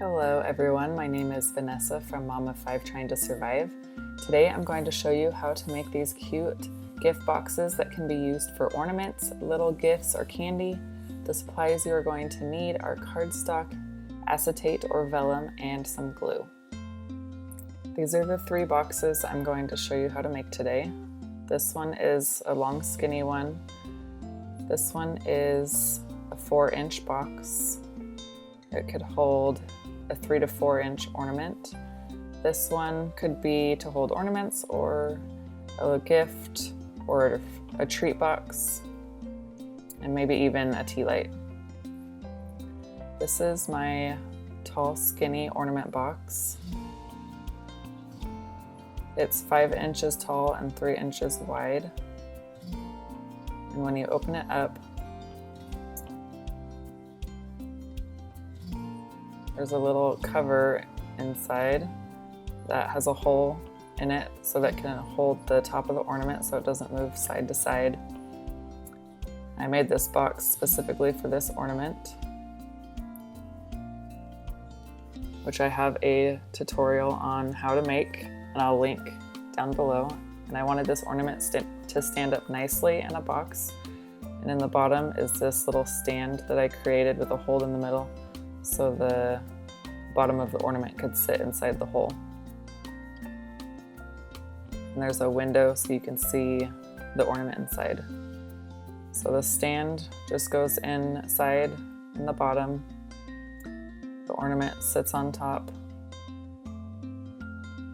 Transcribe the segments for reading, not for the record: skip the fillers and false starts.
Hello everyone, my name is Vanessa from Mom of 5 Trying to Survive. Today I'm going to show you how to make these cute gift boxes that can be used for ornaments, little gifts, or candy. The supplies you are going to need are cardstock, acetate or vellum, and some glue. These are the 3 boxes I'm going to show you how to make today. This one is a long skinny one. This one is a 4-inch box. It could hold a 3 to 4 inch ornament. This one could be to hold ornaments or a gift or a treat box, and maybe even a tea light. This is my tall skinny ornament box. It's 5 inches tall and 3 inches wide. And when you open it up, there's a little cover inside that has a hole in it so that can hold the top of the ornament so it doesn't move side to side. I made this box specifically for this ornament, which I have a tutorial on how to make, and I'll link down below. And I wanted this ornament to stand up nicely in a box. And in the bottom is this little stand that I created with a hole in the middle, so the bottom of the ornament could sit inside the hole. And there's a window so you can see the ornament inside. So the stand just goes inside in the bottom. The ornament sits on top.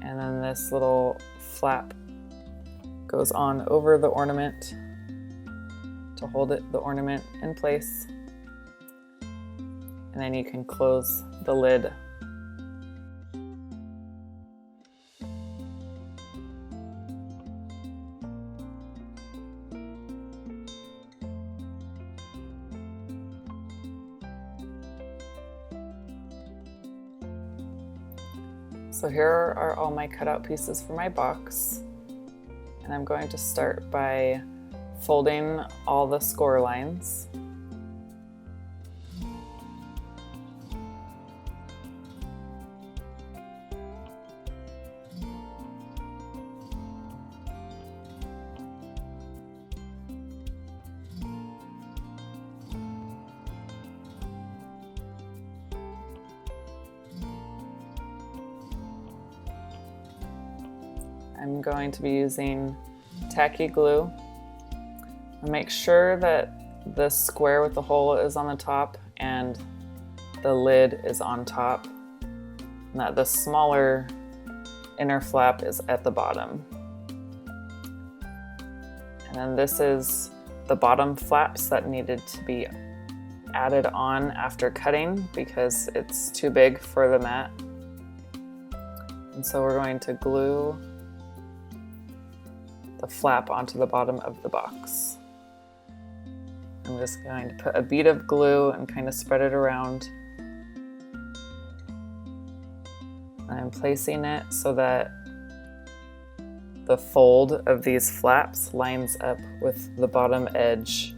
And then this little flap goes on over the ornament to hold the ornament in place. And then you can close the lid. So here are all my cutout pieces for my box, and I'm going to start by folding all the score lines. I'm going to be using tacky glue. And make sure that the square with the hole is on the top and the lid is on top, and that the smaller inner flap is at the bottom. And then this is the bottom flaps that needed to be added on after cutting because it's too big for the mat. And so we're going to glue the flap onto the bottom of the box. I'm just going to put a bead of glue and kind of spread it around. I'm placing it so that the fold of these flaps lines up with the bottom edge,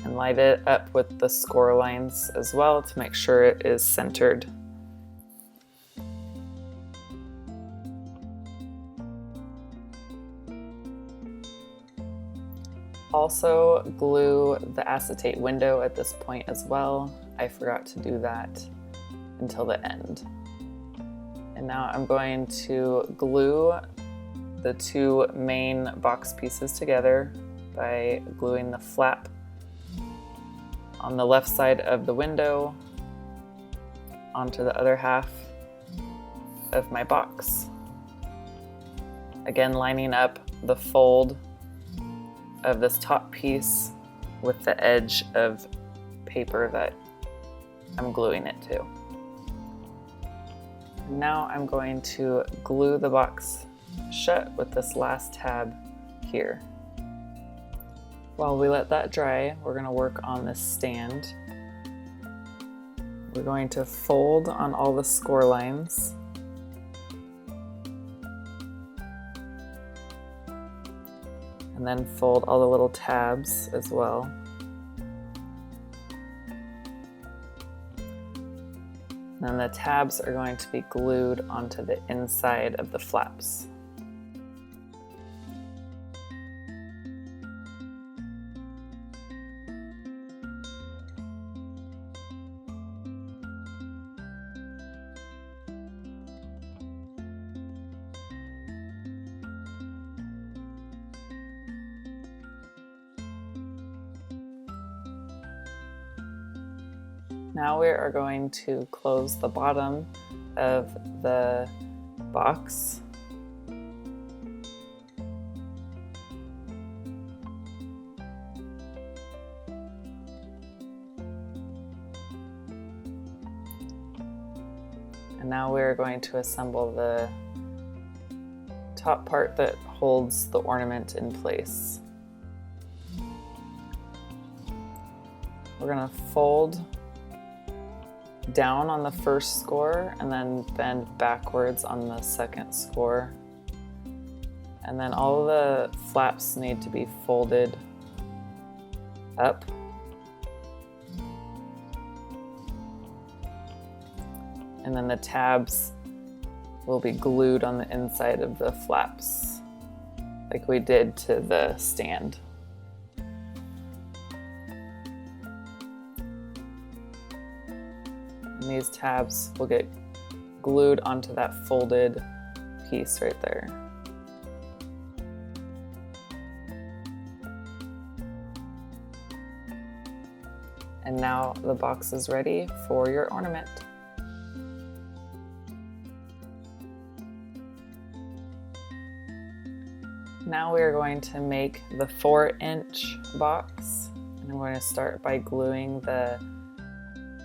and line it up with the score lines as well to make sure it is centered. Also glue the acetate window at this point as well. I forgot to do that until the end. And now I'm going to glue the 2 main box pieces together by gluing the flap on the left side of the window onto the other half of my box. Again, lining up the fold of this top piece with the edge of paper that I'm gluing it to. Now I'm going to glue the box shut with this last tab here. While we let that dry, we're going to work on this stand. We're going to fold on all the score lines. And then fold all the little tabs as well. Then the tabs are going to be glued onto the inside of the flaps. Now we are going to close the bottom of the box. And now we're going to assemble the top part that holds the ornament in place. We're going to fold down on the first score and then bend backwards on the second score. And then all the flaps need to be folded up. And then the tabs will be glued on the inside of the flaps, like we did to the stand. And these tabs will get glued onto that folded piece right there. And now the box is ready for your ornament. Now we are going to make the 4-inch box, and I'm going to start by gluing the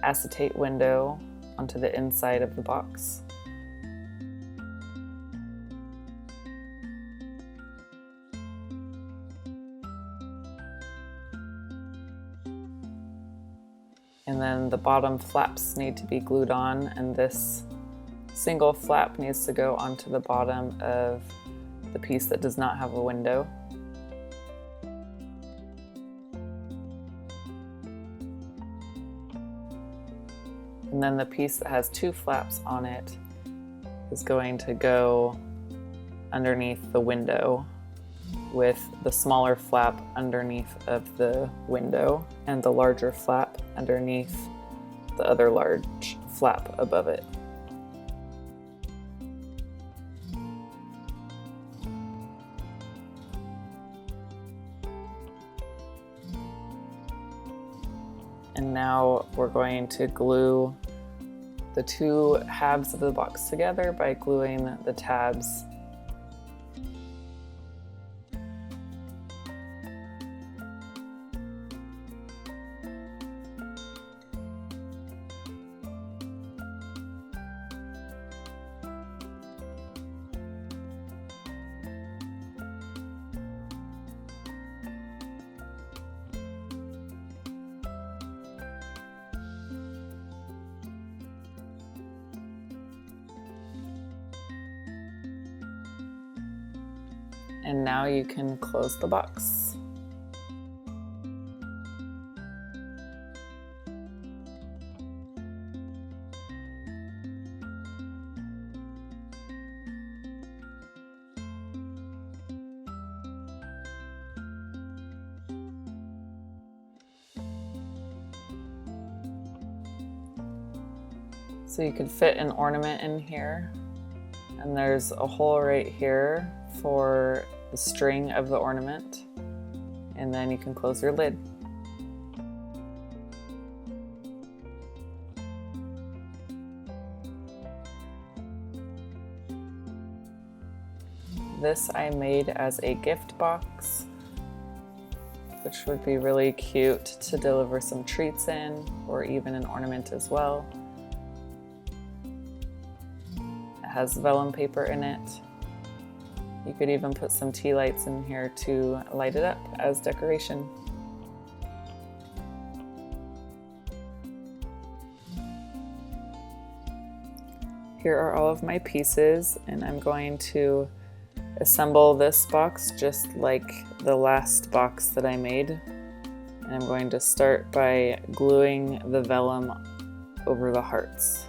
acetate window onto the inside of the box. And then the bottom flaps need to be glued on, and this single flap needs to go onto the bottom of the piece that does not have a window. And then the piece that has 2 flaps on it is going to go underneath the window, with the smaller flap underneath of the window and the larger flap underneath the other large flap above it. And now we're going to glue the 2 halves of the box together by gluing the tabs. And now you can close the box. So you could fit an ornament in here, and there's a hole right here for the string of the ornament, and then you can close your lid. This I made as a gift box, which would be really cute to deliver some treats in, or even an ornament as well. It has vellum paper in it. You could even put some tea lights in here to light it up as decoration. Here are all of my pieces, and I'm going to assemble this box just like the last box that I made. And I'm going to start by gluing the vellum over the hearts.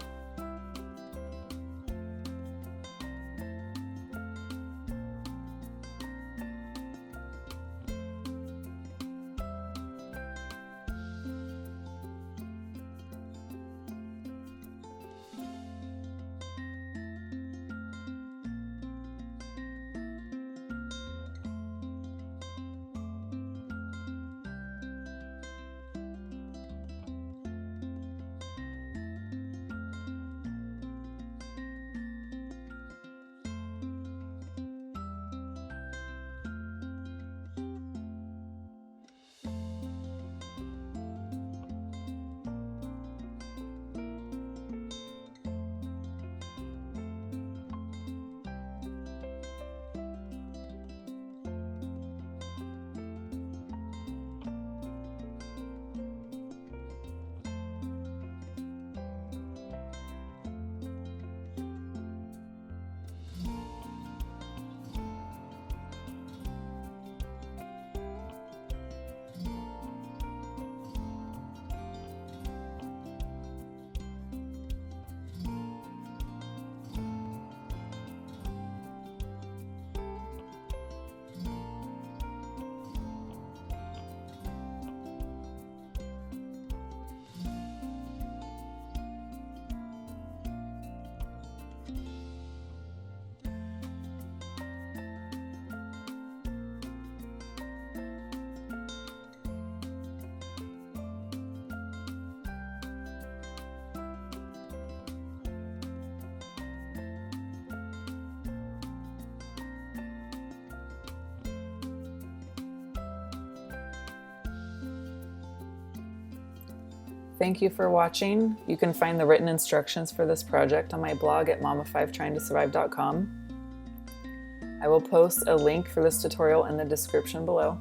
Thank you for watching. You can find the written instructions for this project on my blog at mama5tryingtosurvive.com. I will post a link for this tutorial in the description below.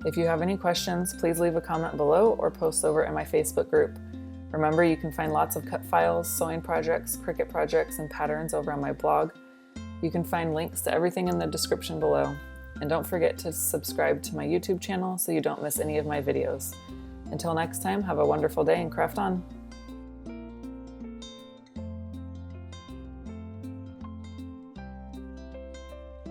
If you have any questions, please leave a comment below or post over in my Facebook group. Remember, you can find lots of cut files, sewing projects, Cricut projects, and patterns over on my blog. You can find links to everything in the description below. And don't forget to subscribe to my YouTube channel so you don't miss any of my videos. Until next time, have a wonderful day and craft on!